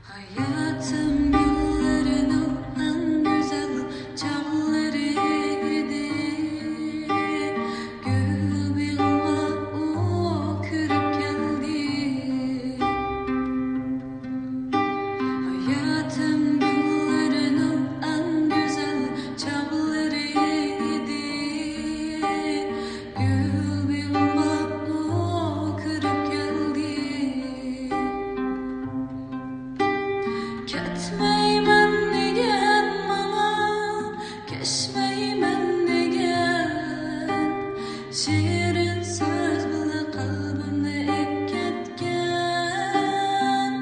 Hayatım güllerinin en güzel çağlarıydı. Gül bir o kırıp geldi. Hayatım güllerinin en güzel çağlarıydı. Gül bir o kırıp geldi. Ketmeymen degen bana, keşmeymen degen. Şirin söz bile kalbimde ek ketken.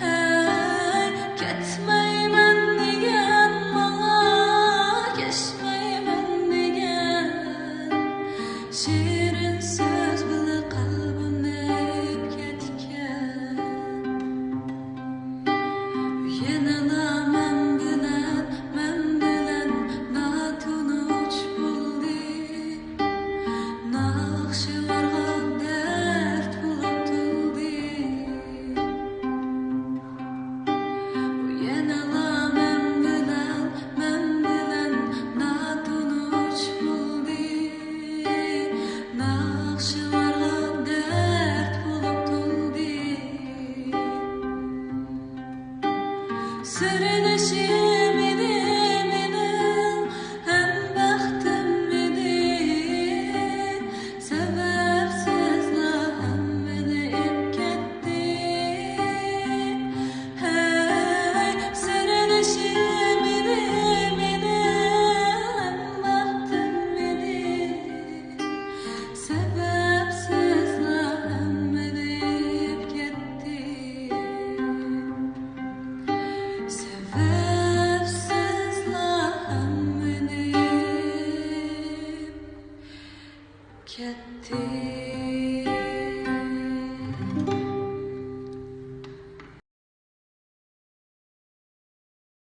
Hey, ketmeymen degen bana, keşmeymen degen. Şirin söz bile kalbimde ek ketken. Yanıla men bilen natunuç buldu. Nakşılarga dert bulup tuldu. Yanıla men bilen natunuç buldu. Nakşılarga dert bulup tuldu. Sırdaşım idi benim, hem bəxtim idi. Sebepsizlə hem beni ip ketdi. Hey, sırdaşım idi benim, hem bəxtim idi. Sebepsizlə hem beni ip ketdi. Sebepsiz lahem beni ketti.